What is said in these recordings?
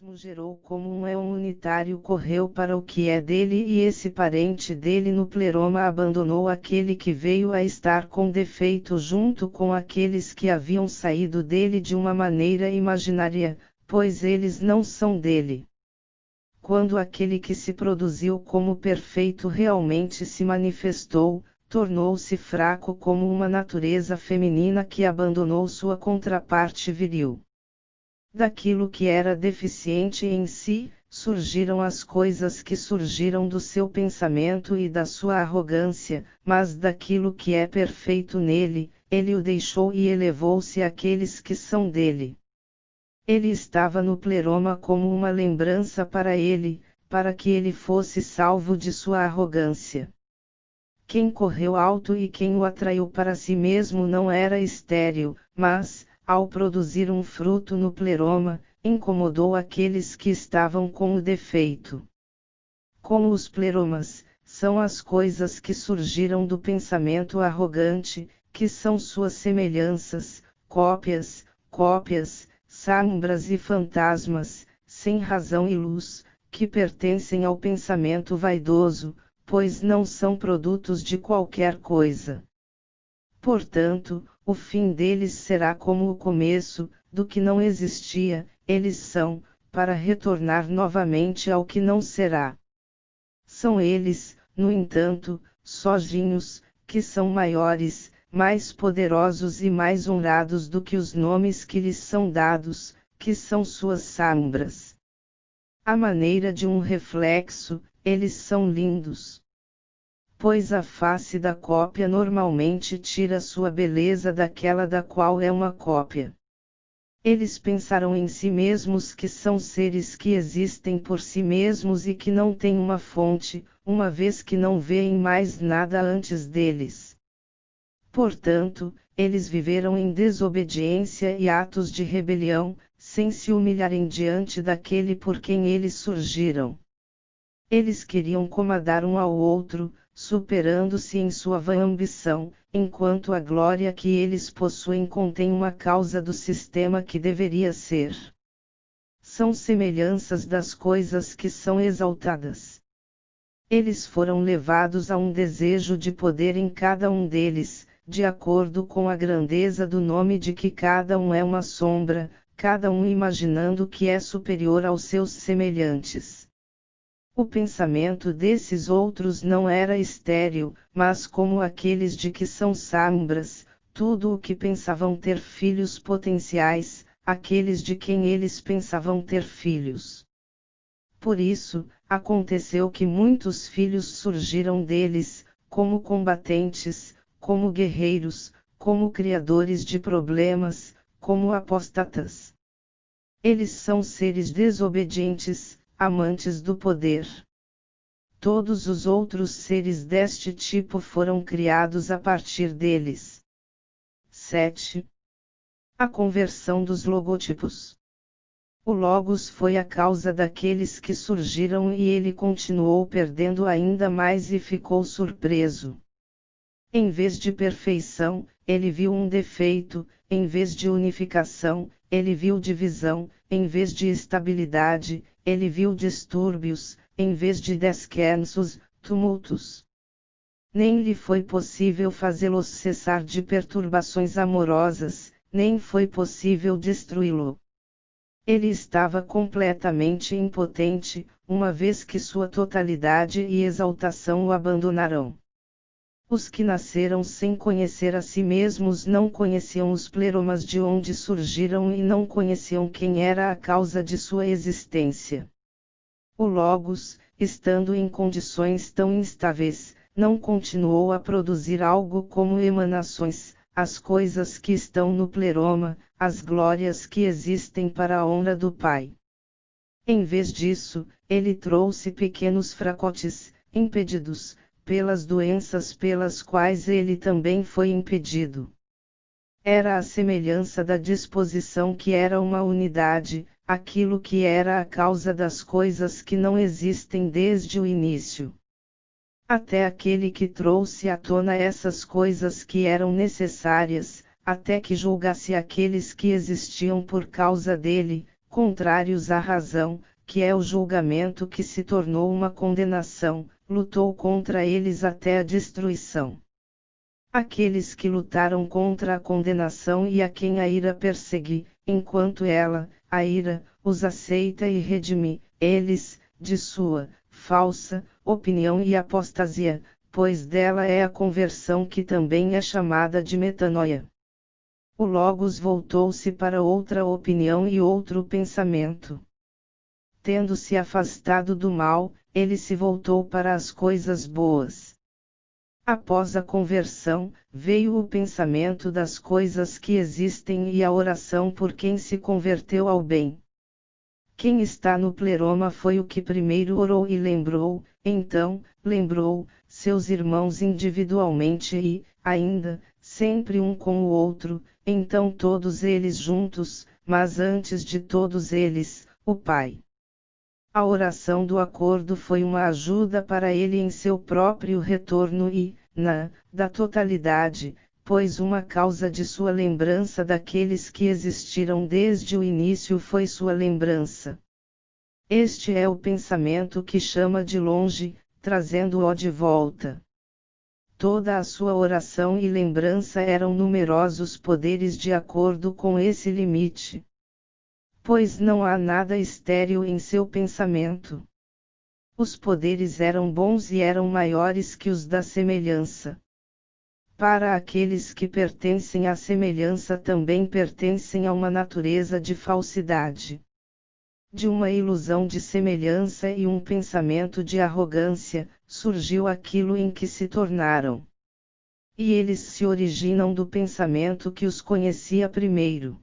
mesmo gerou como um éon unitário correu para o que é dele e esse parente dele no pleroma abandonou aquele que veio a estar com defeito junto com aqueles que haviam saído dele de uma maneira imaginária, pois eles não são dele. Quando aquele que se produziu como perfeito realmente se manifestou, tornou-se fraco como uma natureza feminina que abandonou sua contraparte viril. Daquilo que era deficiente em si, surgiram as coisas que surgiram do seu pensamento e da sua arrogância, mas daquilo que é perfeito nele, ele o deixou e elevou-se àqueles que são dele. Ele estava no pleroma como uma lembrança para ele, para que ele fosse salvo de sua arrogância. Quem correu alto e quem o atraiu para si mesmo não era estéril, mas, ao produzir um fruto no pleroma, incomodou aqueles que estavam com o defeito. Como os pleromas, são as coisas que surgiram do pensamento arrogante, que são suas semelhanças, cópias, sombras e fantasmas, sem razão e luz, que pertencem ao pensamento vaidoso, pois não são produtos de qualquer coisa. Portanto, o fim deles será como o começo, do que não existia, eles são, para retornar novamente ao que não será. São eles, no entanto, sozinhos, que são maiores, mais poderosos e mais honrados do que os nomes que lhes são dados, que são suas sombras. À maneira de um reflexo, eles são lindos. Pois a face da cópia normalmente tira sua beleza daquela da qual é uma cópia. Eles pensaram em si mesmos que são seres que existem por si mesmos e que não têm uma fonte, uma vez que não veem mais nada antes deles. Portanto, eles viveram em desobediência e atos de rebelião, sem se humilharem diante daquele por quem eles surgiram. Eles queriam comandar um ao outro, superando-se em sua vã ambição, enquanto a glória que eles possuem contém uma causa do sistema que deveria ser. São semelhanças das coisas que são exaltadas. Eles foram levados a um desejo de poder em cada um deles, de acordo com a grandeza do nome de que cada um é uma sombra, cada um imaginando que é superior aos seus semelhantes. O pensamento desses outros não era estéril, mas como aqueles de que são sombras, tudo o que pensavam ter filhos potenciais, aqueles de quem eles pensavam ter filhos. Por isso, aconteceu que muitos filhos surgiram deles, como combatentes, como guerreiros, como criadores de problemas, como apóstatas. Eles são seres desobedientes, amantes do poder. Todos os outros seres deste tipo foram criados a partir deles. 7. A conversão dos logotipos. O Logos foi a causa daqueles que surgiram e ele continuou perdendo ainda mais e ficou surpreso. Em vez de perfeição, ele viu um defeito, em vez de unificação, ele viu divisão, em vez de estabilidade, ele viu distúrbios, em vez de descansos, tumultos. Nem lhe foi possível fazê-los cessar de perturbações amorosas, nem foi possível destruí-lo. Ele estava completamente impotente, uma vez que sua totalidade e exaltação o abandonarão. Os que nasceram sem conhecer a si mesmos não conheciam os pleromas de onde surgiram e não conheciam quem era a causa de sua existência. O Logos, estando em condições tão instáveis, não continuou a produzir algo como emanações, as coisas que estão no pleroma, as glórias que existem para a honra do Pai. Em vez disso, ele trouxe pequenos fracotes, impedidos, pelas doenças pelas quais ele também foi impedido. Era a semelhança da disposição que era uma unidade, aquilo que era a causa das coisas que não existem desde o início. Até aquele que trouxe à tona essas coisas que eram necessárias, até que julgasse aqueles que existiam por causa dele, contrários à razão, que é o julgamento que se tornou uma condenação, lutou contra eles até a destruição. Aqueles que lutaram contra a condenação e a quem a ira persegue, enquanto ela, a ira, os aceita e redime, eles, de sua falsa opinião e apostasia, pois dela é a conversão que também é chamada de metanoia. O Logos voltou-se para outra opinião e outro pensamento. Tendo-se afastado do mal, ele se voltou para as coisas boas. Após a conversão, veio o pensamento das coisas que existem e a oração por quem se converteu ao bem. Quem está no pleroma foi o que primeiro orou e lembrou, então, lembrou, seus irmãos individualmente e, ainda, sempre um com o outro, então todos eles juntos, mas antes de todos eles, o Pai. A oração do acordo foi uma ajuda para ele em seu próprio retorno e, da totalidade, pois uma causa de sua lembrança daqueles que existiram desde o início foi sua lembrança. Este é o pensamento que chama de longe, trazendo-o de volta. Toda a sua oração e lembrança eram numerosos poderes de acordo com esse limite. Pois não há nada estéril em seu pensamento. Os poderes eram bons e eram maiores que os da semelhança. Para aqueles que pertencem à semelhança também pertencem a uma natureza de falsidade. De uma ilusão de semelhança e um pensamento de arrogância, surgiu aquilo em que se tornaram. E eles se originam do pensamento que os conhecia primeiro.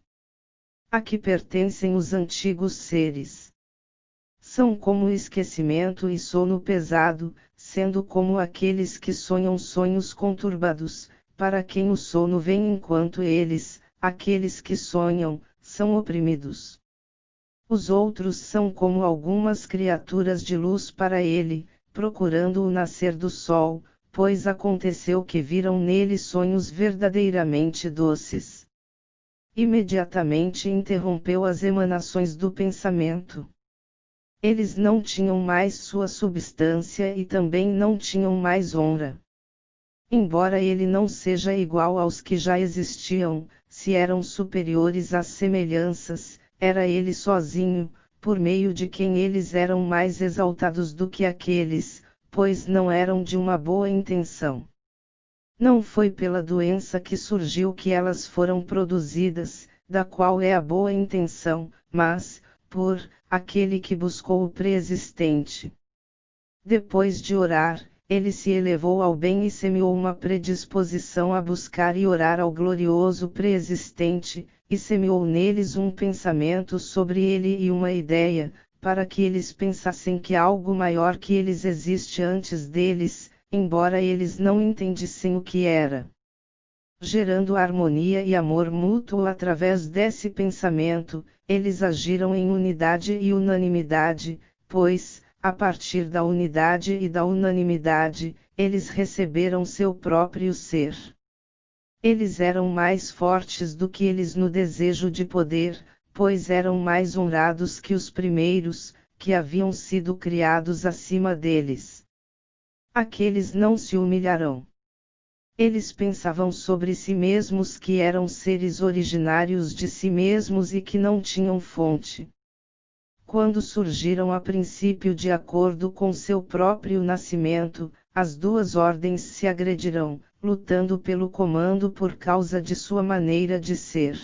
A que pertencem os antigos seres. São como o esquecimento e sono pesado, sendo como aqueles que sonham sonhos conturbados, para quem o sono vem enquanto eles, aqueles que sonham, são oprimidos. Os outros são como algumas criaturas de luz para ele, procurando o nascer do sol, pois aconteceu que viram nele sonhos verdadeiramente doces. Imediatamente interrompeu as emanações do pensamento. Eles não tinham mais sua substância e também não tinham mais honra. Embora ele não seja igual aos que já existiam, se eram superiores às semelhanças, era ele sozinho, por meio de quem eles eram mais exaltados do que aqueles, pois não eram de uma boa intenção. Não foi pela doença que surgiu que elas foram produzidas, da qual é a boa intenção, mas, por aquele que buscou o preexistente. Depois de orar, ele se elevou ao bem e semeou uma predisposição a buscar e orar ao glorioso preexistente, e semeou neles um pensamento sobre ele e uma ideia, para que eles pensassem que algo maior que eles existe antes deles, embora eles não entendissem o que era. Gerando harmonia e amor mútuo através desse pensamento, eles agiram em unidade e unanimidade, pois, a partir da unidade e da unanimidade, eles receberam seu próprio ser. Eles eram mais fortes do que eles no desejo de poder, pois eram mais honrados que os primeiros, que haviam sido criados acima deles. Aqueles não se humilharão. Eles pensavam sobre si mesmos que eram seres originários de si mesmos e que não tinham fonte. Quando surgiram a princípio de acordo com seu próprio nascimento, as duas ordens se agredirão, lutando pelo comando por causa de sua maneira de ser.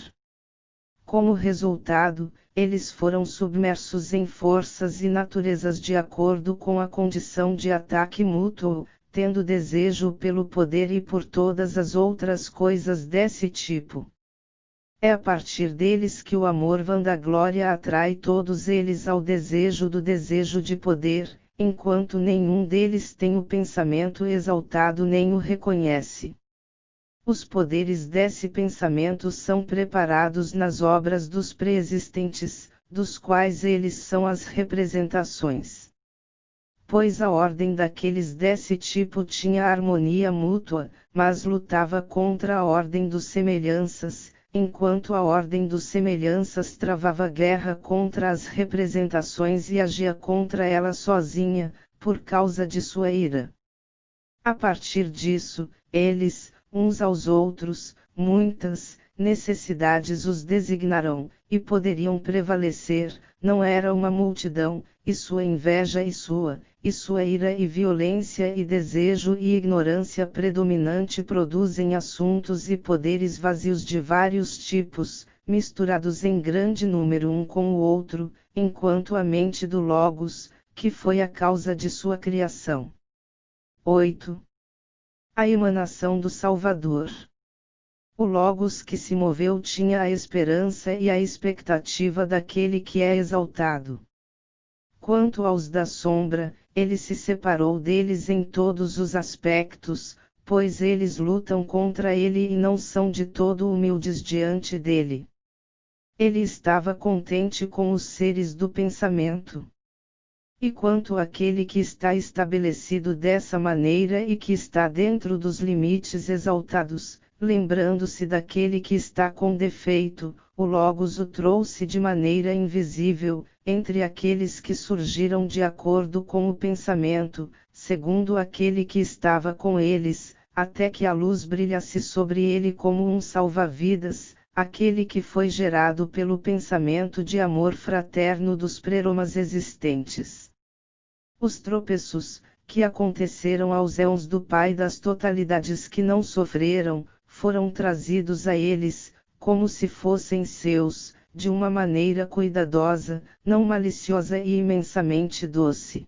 Como resultado, eles foram submersos em forças e naturezas de acordo com a condição de ataque mútuo, tendo desejo pelo poder e por todas as outras coisas desse tipo. É a partir deles que o amor vandaglória atrai todos eles ao desejo do desejo de poder, enquanto nenhum deles tem o pensamento exaltado nem o reconhece. Os poderes desse pensamento são preparados nas obras dos preexistentes, dos quais eles são as representações. Pois a ordem daqueles desse tipo tinha harmonia mútua, mas lutava contra a ordem dos semelhanças, enquanto a ordem dos semelhanças travava guerra contra as representações e agia contra ela sozinha, por causa de sua ira. A partir disso, eles, uns aos outros, muitas necessidades os designarão, e poderiam prevalecer, não era uma multidão, e sua inveja e sua ira e violência e desejo e ignorância predominante produzem assuntos e poderes vazios de vários tipos, misturados em grande número um com o outro, enquanto a mente do Logos, que foi a causa de sua criação. 8. A emanação do Salvador. O Logos que se moveu tinha a esperança e a expectativa daquele que é exaltado. Quanto aos da sombra, ele se separou deles em todos os aspectos, pois eles lutam contra ele e não são de todo humildes diante dele. Ele estava contente com os seres do pensamento. E quanto àquele que está estabelecido dessa maneira e que está dentro dos limites exaltados, lembrando-se daquele que está com defeito, o Logos o trouxe de maneira invisível, entre aqueles que surgiram de acordo com o pensamento, segundo aquele que estava com eles, até que a luz brilhasse sobre ele como um salva-vidas, aquele que foi gerado pelo pensamento de amor fraterno dos preromas existentes. Os tropeços, que aconteceram aos éons do Pai das totalidades que não sofreram, foram trazidos a eles, como se fossem seus, de uma maneira cuidadosa, não maliciosa e imensamente doce.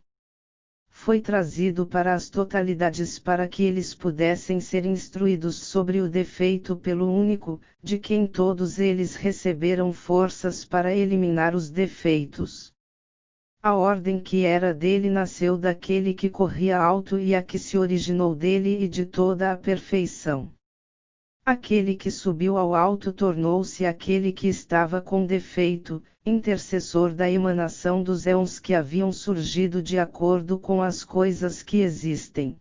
Foi trazido para as totalidades para que eles pudessem ser instruídos sobre o defeito pelo único, de quem todos eles receberam forças para eliminar os defeitos. A ordem que era dele nasceu daquele que corria alto e a que se originou dele e de toda a perfeição. Aquele que subiu ao alto tornou-se aquele que estava com defeito, intercessor da emanação dos éons que haviam surgido de acordo com as coisas que existem.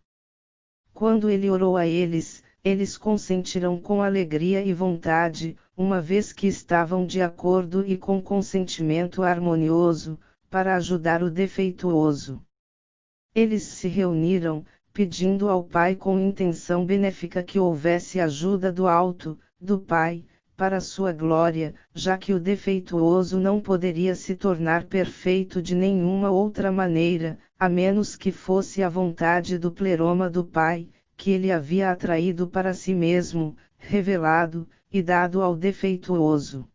Quando ele orou a eles, eles consentiram com alegria e vontade, uma vez que estavam de acordo e com consentimento harmonioso, para ajudar o defeituoso. Eles se reuniram, pedindo ao Pai com intenção benéfica que houvesse ajuda do alto, do Pai, para sua glória, já que o defeituoso não poderia se tornar perfeito de nenhuma outra maneira, a menos que fosse a vontade do pleroma do Pai, que ele havia atraído para si mesmo, revelado, e dado ao defeituoso.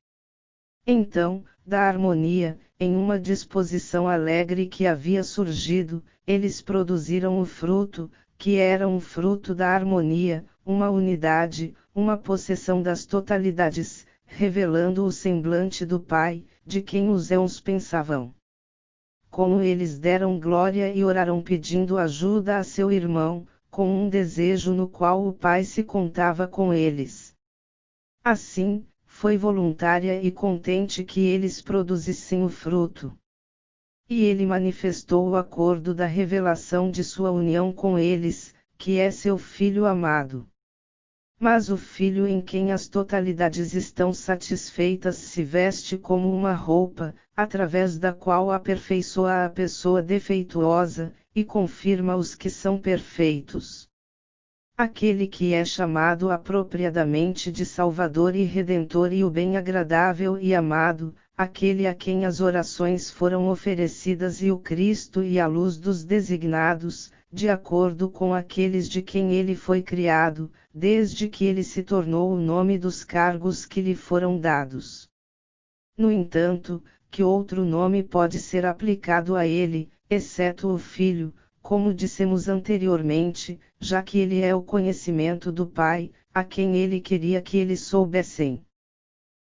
Então, da harmonia, em uma disposição alegre que havia surgido, eles produziram o fruto, que era um fruto da harmonia, uma unidade, uma possessão das totalidades, revelando o semblante do Pai, de quem os éons pensavam. Como eles deram glória e oraram pedindo ajuda a seu irmão, com um desejo no qual o Pai se contava com eles. Assim, foi voluntária e contente que eles produzissem o fruto. E ele manifestou o acordo da revelação de sua união com eles, que é seu Filho amado. Mas o Filho em quem as totalidades estão satisfeitas se veste como uma roupa, através da qual aperfeiçoa a pessoa defeituosa, e confirma os que são perfeitos. Aquele que é chamado apropriadamente de Salvador e Redentor e o bem-agradável e amado, aquele a quem as orações foram oferecidas e o Cristo e a luz dos designados, de acordo com aqueles de quem ele foi criado, desde que ele se tornou o nome dos cargos que lhe foram dados. No entanto, que outro nome pode ser aplicado a ele, exceto o Filho, como dissemos anteriormente, já que ele é o conhecimento do Pai, a quem ele queria que eles soubessem.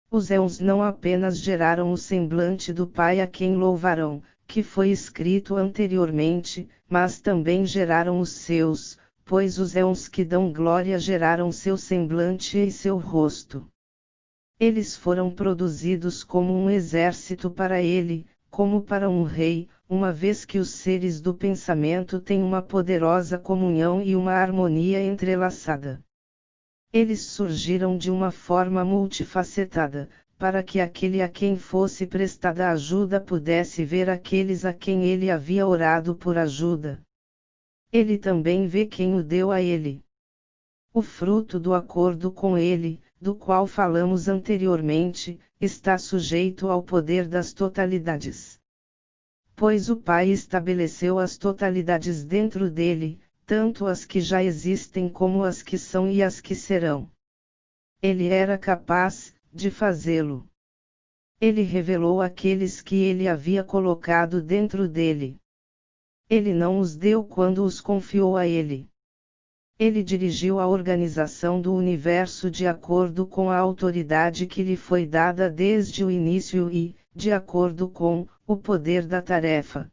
Os éons não apenas geraram o semblante do Pai a quem louvarão, que foi escrito anteriormente, mas também geraram os seus, pois os éons que dão glória geraram seu semblante e seu rosto. Eles foram produzidos como um exército para ele, como para um rei, uma vez que os seres do pensamento têm uma poderosa comunhão e uma harmonia entrelaçada. Eles surgiram de uma forma multifacetada, para que aquele a quem fosse prestada ajuda pudesse ver aqueles a quem ele havia orado por ajuda. Ele também vê quem o deu a ele. O fruto do acordo com ele, do qual falamos anteriormente, está sujeito ao poder das totalidades. Pois o Pai estabeleceu as totalidades dentro dele, tanto as que já existem como as que são e as que serão. Ele era capaz de fazê-lo. Ele revelou aqueles que ele havia colocado dentro dele. Ele não os deu quando os confiou a ele. Ele dirigiu a organização do universo de acordo com a autoridade que lhe foi dada desde o início e, de acordo com o poder da tarefa.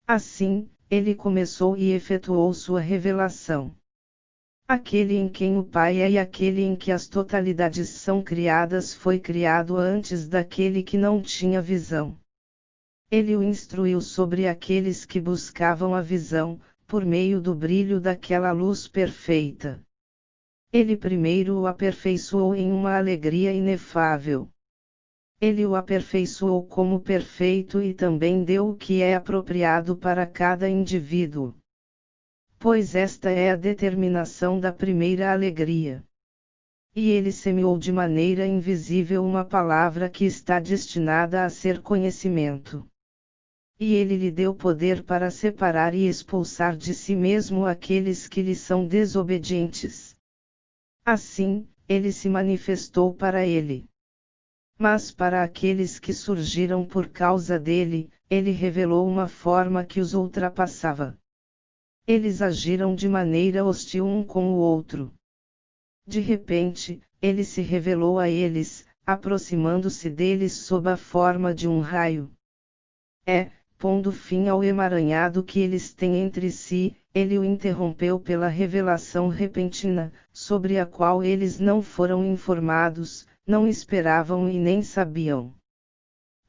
Assim, ele começou e efetuou sua revelação. Aquele em quem o Pai é e aquele em que as totalidades são criadas foi criado antes daquele que não tinha visão. Ele o instruiu sobre aqueles que buscavam a visão, por meio do brilho daquela luz perfeita. Ele primeiro o aperfeiçoou em uma alegria inefável. Ele o aperfeiçoou como perfeito e também deu o que é apropriado para cada indivíduo. Pois esta é a determinação da primeira alegria. E ele semeou de maneira invisível uma palavra que está destinada a ser conhecimento. E ele lhe deu poder para separar e expulsar de si mesmo aqueles que lhe são desobedientes. Assim, ele se manifestou para ele. Mas para aqueles que surgiram por causa dele, ele revelou uma forma que os ultrapassava. Eles agiram de maneira hostil um com o outro. De repente, ele se revelou a eles, aproximando-se deles sob a forma de um raio. Pondo fim ao emaranhado que eles têm entre si, ele o interrompeu pela revelação repentina, sobre a qual eles não foram informados, não esperavam e nem sabiam.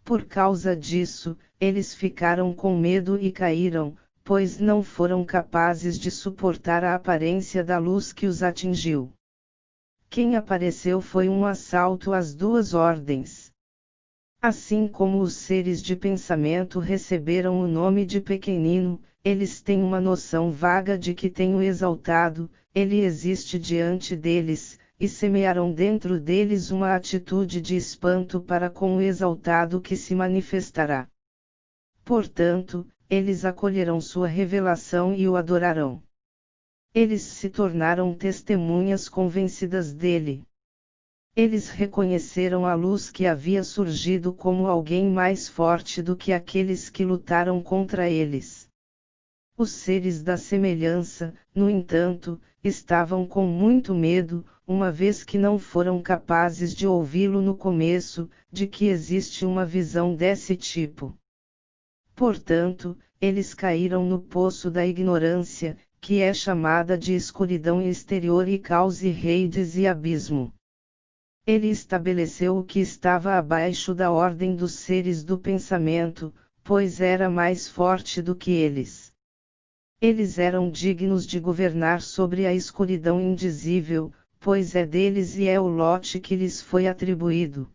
Por causa disso, eles ficaram com medo e caíram, pois não foram capazes de suportar a aparência da luz que os atingiu. Quem apareceu foi um assalto às duas ordens. Assim como os seres de pensamento receberam o nome de pequenino, eles têm uma noção vaga de que tem o exaltado, ele existe diante deles, e semearam dentro deles uma atitude de espanto para com o exaltado que se manifestará. Portanto, eles acolherão sua revelação e o adorarão. Eles se tornaram testemunhas convencidas dele. Eles reconheceram a luz que havia surgido como alguém mais forte do que aqueles que lutaram contra eles. Os seres da semelhança, no entanto, estavam com muito medo, uma vez que não foram capazes de ouvi-lo no começo, de que existe uma visão desse tipo. Portanto, eles caíram no poço da ignorância, que é chamada de escuridão exterior e caos e redes e abismo. Ele estabeleceu o que estava abaixo da ordem dos seres do pensamento, pois era mais forte do que eles. Eles eram dignos de governar sobre a escuridão indizível, pois é deles e é o lote que lhes foi atribuído.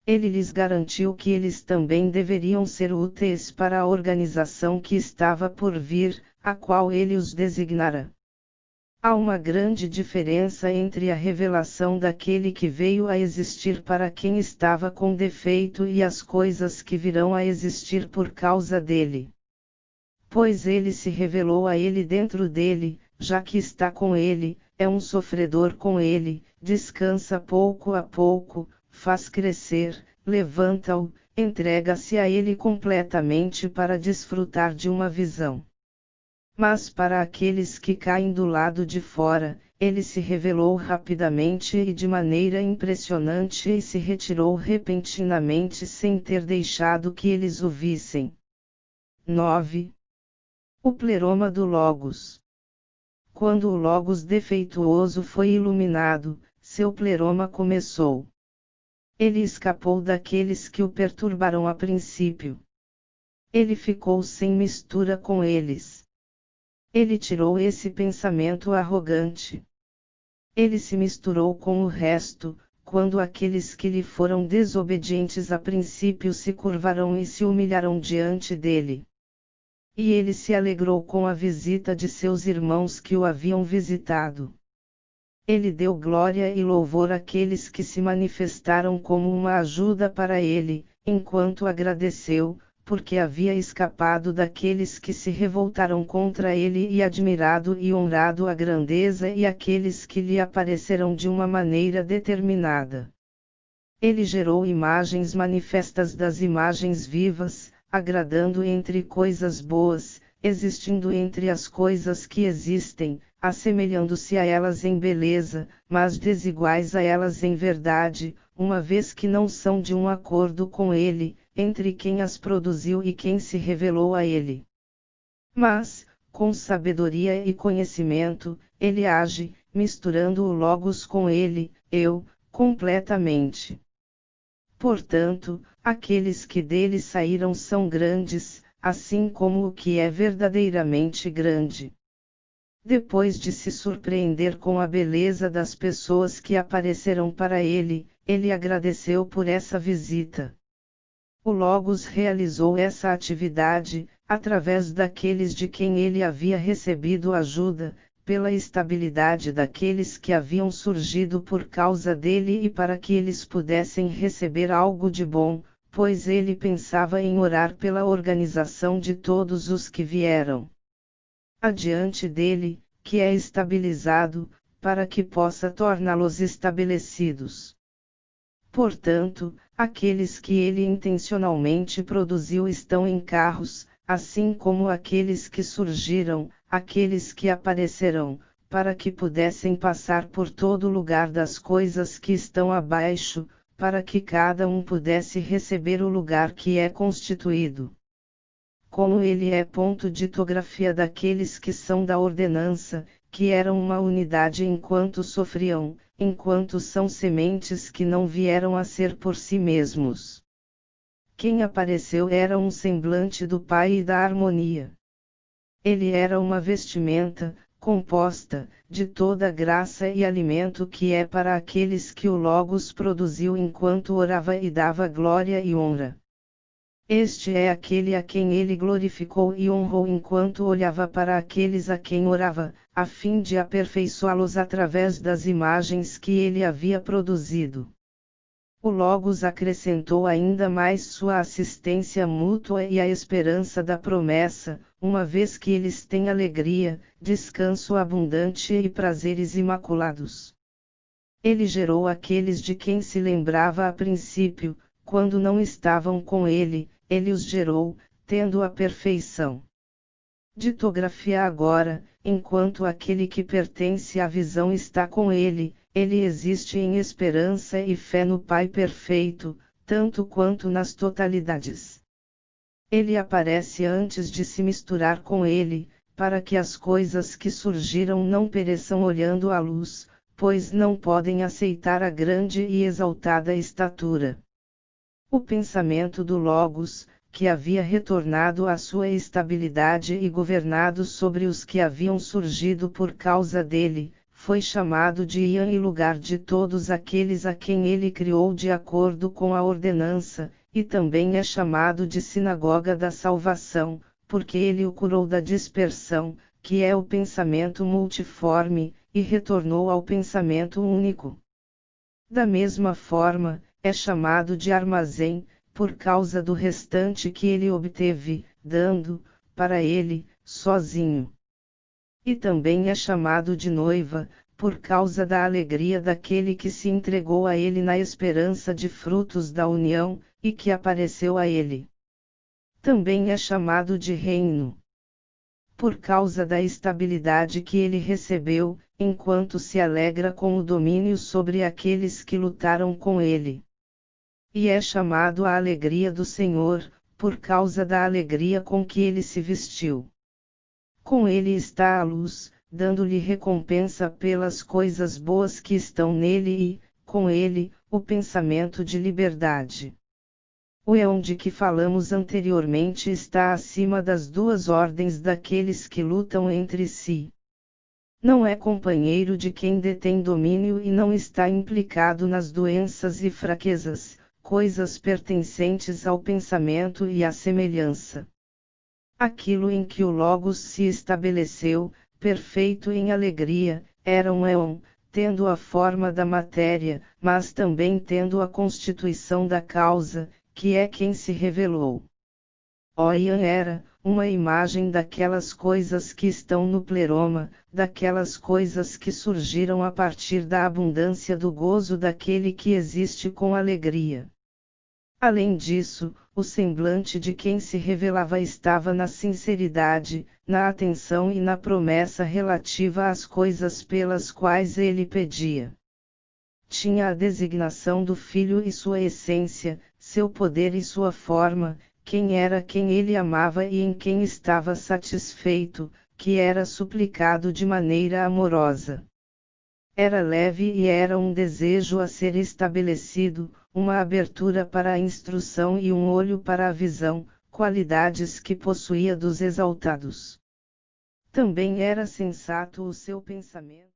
Ele lhes garantiu que eles também deveriam ser úteis para a organização que estava por vir, a qual ele os designara. Há uma grande diferença entre a revelação daquele que veio a existir para quem estava com defeito e as coisas que virão a existir por causa dele. Pois ele se revelou a ele dentro dele, já que está com ele, é um sofredor com ele, descansa pouco a pouco, faz crescer, levanta-o, entrega-se a ele completamente para desfrutar de uma visão. Mas para aqueles que caem do lado de fora, ele se revelou rapidamente e de maneira impressionante e se retirou repentinamente sem ter deixado que eles o vissem. 9. O pleroma do Logos. Quando o Logos defeituoso foi iluminado, seu pleroma começou. Ele escapou daqueles que o perturbaram a princípio. Ele ficou sem mistura com eles. Ele tirou esse pensamento arrogante. Ele se misturou com o resto, quando aqueles que lhe foram desobedientes a princípio se curvarão e se humilharão diante dele. E ele se alegrou com a visita de seus irmãos que o haviam visitado. Ele deu glória e louvor àqueles que se manifestaram como uma ajuda para ele, enquanto agradeceu, porque havia escapado daqueles que se revoltaram contra ele e admirado e honrado a grandeza e aqueles que lhe apareceram de uma maneira determinada. Ele gerou imagens manifestas das imagens vivas, agradando entre coisas boas, existindo entre as coisas que existem, assemelhando-se a elas em beleza, mas desiguais a elas em verdade, uma vez que não são de um acordo com ele, entre quem as produziu e quem se revelou a ele. Mas, com sabedoria e conhecimento, ele age, misturando o Logos com ele, completamente. Portanto, aqueles que dele saíram são grandes, assim como o que é verdadeiramente grande. Depois de se surpreender com a beleza das pessoas que apareceram para ele, ele agradeceu por essa visita. O Logos realizou essa atividade, através daqueles de quem ele havia recebido ajuda, pela estabilidade daqueles que haviam surgido por causa dele e para que eles pudessem receber algo de bom, pois ele pensava em orar pela organização de todos os que vieram adiante dele, que é estabilizado, para que possa torná-los estabelecidos. Portanto, aqueles que ele intencionalmente produziu estão em carros, assim como aqueles que surgiram, aqueles que aparecerão, para que pudessem passar por todo lugar das coisas que estão abaixo, para que cada um pudesse receber o lugar que é constituído. Como ele é ponto de litografia daqueles que são da ordenança, que eram uma unidade enquanto sofriam, enquanto são sementes que não vieram a ser por si mesmos. Quem apareceu era um semblante do Pai e da harmonia. Ele era uma vestimenta, composta, de toda graça e alimento que é para aqueles que o Logos produziu enquanto orava e dava glória e honra. Este é aquele a quem ele glorificou e honrou enquanto olhava para aqueles a quem orava, a fim de aperfeiçoá-los através das imagens que ele havia produzido. O Logos acrescentou ainda mais sua assistência mútua e a esperança da promessa, uma vez que eles têm alegria, descanso abundante e prazeres imaculados. Ele gerou aqueles de quem se lembrava a princípio, quando não estavam com ele, ele os gerou, tendo a perfeição. Ditografia agora, enquanto aquele que pertence à visão está com ele, ele existe em esperança e fé no Pai perfeito, tanto quanto nas totalidades. Ele aparece antes de se misturar com ele, para que as coisas que surgiram não pereçam olhando a luz, pois não podem aceitar a grande e exaltada estatura. O pensamento do Logos, que havia retornado à sua estabilidade e governado sobre os que haviam surgido por causa dele, foi chamado de Ian em lugar de todos aqueles a quem ele criou de acordo com a ordenança, e também é chamado de Sinagoga da Salvação, porque ele o curou da dispersão, que é o pensamento multiforme, e retornou ao pensamento único. Da mesma forma, é chamado de armazém, por causa do restante que ele obteve, dando, para ele, sozinho. E também é chamado de noiva, por causa da alegria daquele que se entregou a ele na esperança de frutos da união, e que apareceu a ele. Também é chamado de reino, por causa da estabilidade que ele recebeu, enquanto se alegra com o domínio sobre aqueles que lutaram com ele. E é chamado a alegria do Senhor, por causa da alegria com que ele se vestiu. Com ele está a luz, dando-lhe recompensa pelas coisas boas que estão nele e, com ele, o pensamento de liberdade. O éon de que falamos anteriormente está acima das duas ordens daqueles que lutam entre si. Não é companheiro de quem detém domínio e não está implicado nas doenças e fraquezas, coisas pertencentes ao pensamento e à semelhança. Aquilo em que o Logos se estabeleceu, perfeito em alegria, era um éon, tendo a forma da matéria, mas também tendo a constituição da causa, que é quem se revelou. O Ian era uma imagem daquelas coisas que estão no pleroma, daquelas coisas que surgiram a partir da abundância do gozo daquele que existe com alegria. Além disso, o semblante de quem se revelava estava na sinceridade, na atenção e na promessa relativa às coisas pelas quais ele pedia. Tinha a designação do Filho e sua essência, seu poder e sua forma, quem era quem ele amava e em quem estava satisfeito, que era suplicado de maneira amorosa. Era leve e era um desejo a ser estabelecido, uma abertura para a instrução e um olho para a visão, qualidades que possuía dos exaltados. Também era sensato o seu pensamento.